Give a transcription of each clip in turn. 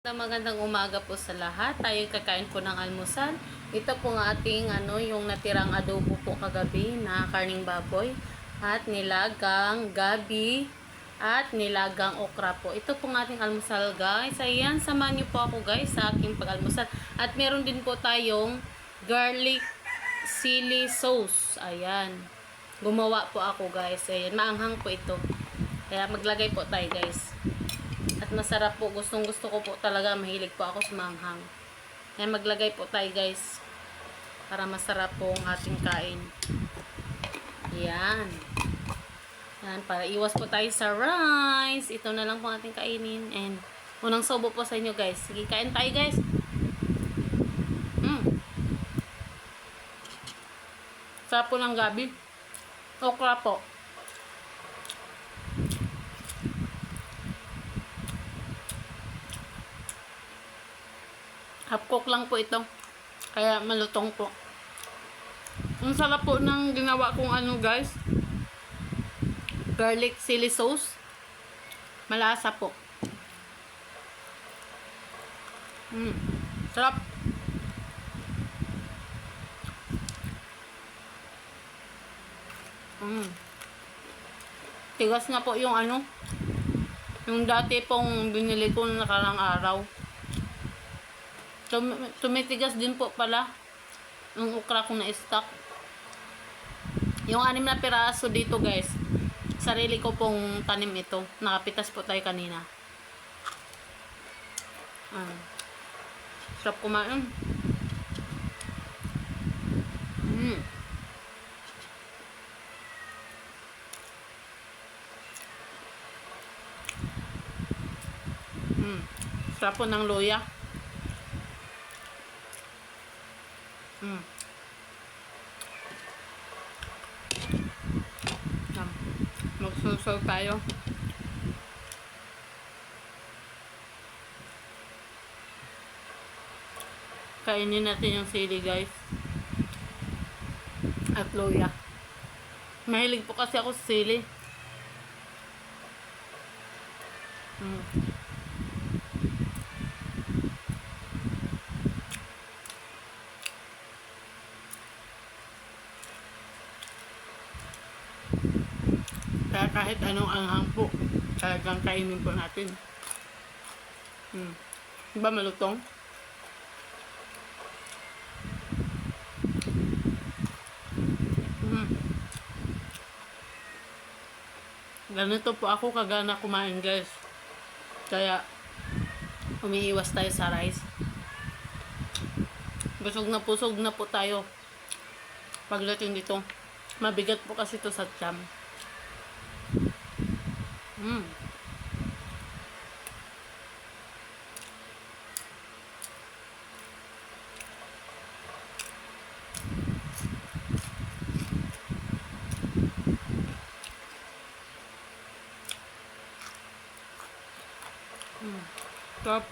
Magandang umaga po sa lahat. Tayo kakain po ng almusal. Ito po ang ating yung natirang adobo po kagabi na karning baboy at nilagang gabi at nilagang okra po. Ito po ang ating almusal, guys. Ayan, samahan niyo po ako, guys, sa aking pag-almusal. At meron din po tayong garlic chili sauce. Ayan. Gumawa po ako, guys. Ayan, maanghang po ito. Kaya maglagay po tayo, guys. At masarap po. Gustong gusto ko po talaga. Mahilig po ako sa manghang. Kaya maglagay po tayo, guys. Para masarap po ang ating kain. Yan. Yan. Para iwas po tayo sa rice. Ito na lang po ating kainin. And unang sobo po sa inyo, guys. Sige, kain tayo, guys. Sarap po ng gabi. Okra po. Half cook lang po ito. Kaya malutong po. Ang sarap po ng ginawa kong guys. Garlic chili sauce. Malasa po. Sarap. Tigas na po yung yung dati pong binili ko na nakarang araw. Tumitigas din po pala yung okra kong na-stock. Yung 6 na piraso dito, guys, sarili ko pong tanim ito. Nakapitas po tayo kanina. Sarap kumain. Sarap po ng luya. Magsusol tayo. Kainin natin yung sili, guys. At luya. Mahilig po kasi ako sa sili. Kaya kahit anong anghang po, talagang kainin po natin. Diba malutong? Ganito po ako kagana kumain, guys. Kaya umiiwas tayo sa rice. Busog na po tayo pagdating dito. Mabigat po kasi ito sa tiyan. Top.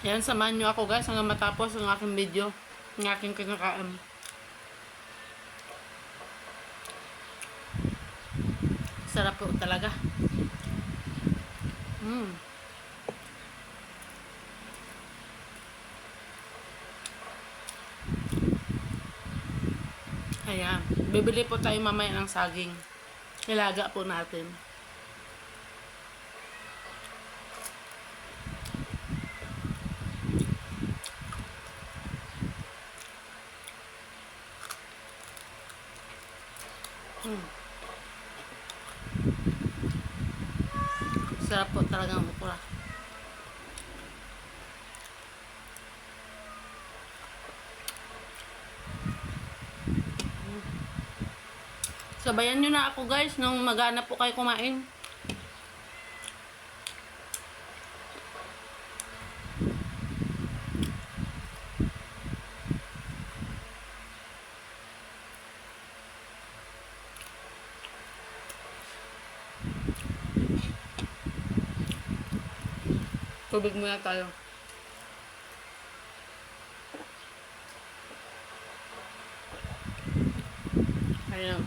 Yan, samahan nyo ako, guys, hanggang matapos ang aking video, ang aking kinakain. Sarap po talaga. Ayan. Bibili po tayo mamaya ng saging. Ilaga po natin. Sarap po talaga ng okra. Sabayan nyo na ako, guys, nung maghanap po kayo kumain. Tubig muna tayo. Ayan.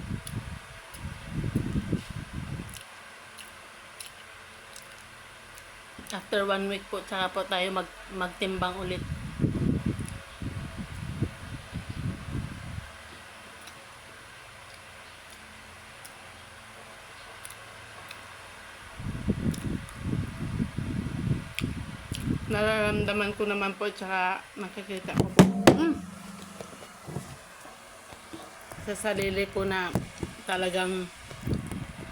After 1 week po, tsaka po tayo magtimbang ulit. Nararamdaman ko naman po, tsaka makikita ko po sa sarili ko na talagang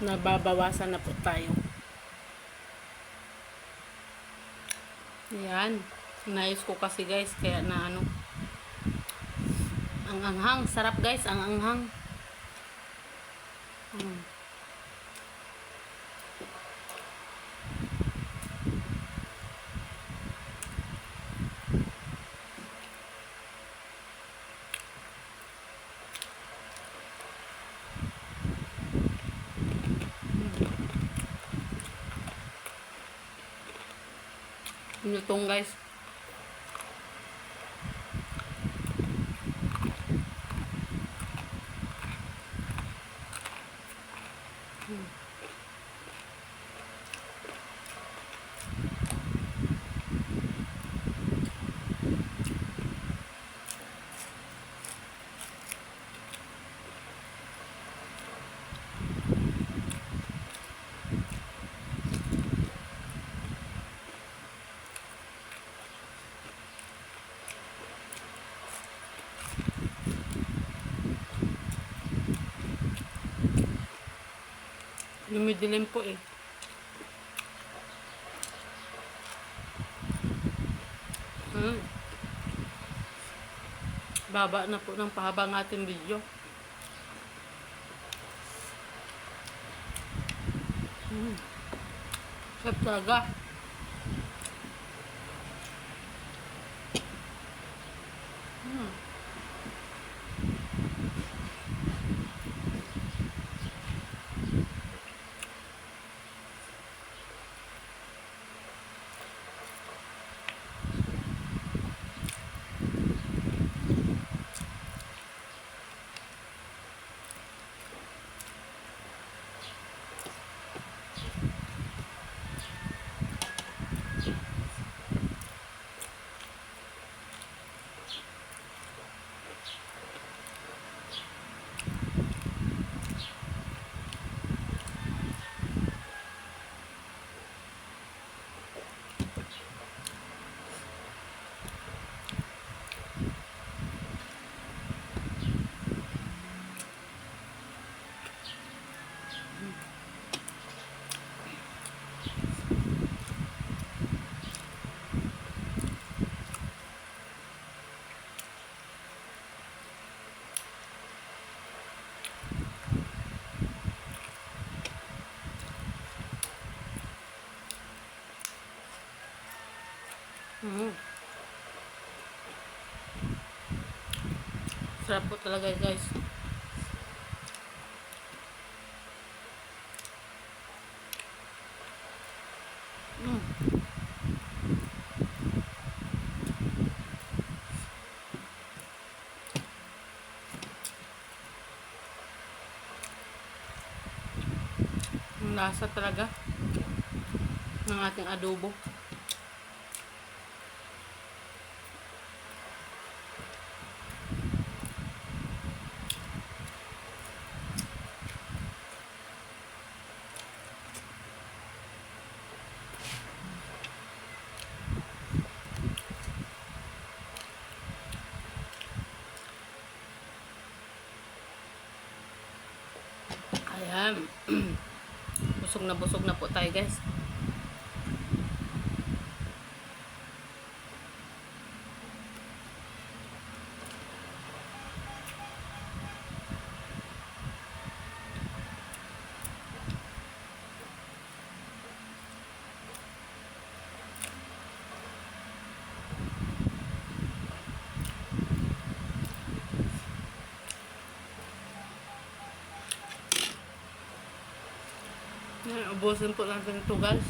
nababawasan na po tayo. Yan. Nais ko kasi guys, kaya na ano. Ang anghang. Sarap guys, ang anghang. Lutong guys. Lumidilim po eh. Baba na po ng pahaba ng ating video. Sarap talaga. Sarap po talaga guys. Ang lasa talaga ng ating adobo. Ayan. Busog na po tayo guys. Ubusin po natin ito guys.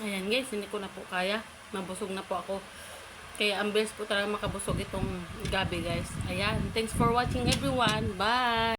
Ayan guys, hindi ko na po kaya. Nabusog na po ako. Kaya ang best po talaga makabusog itong gabi guys. Ayan, thanks for watching everyone. Bye!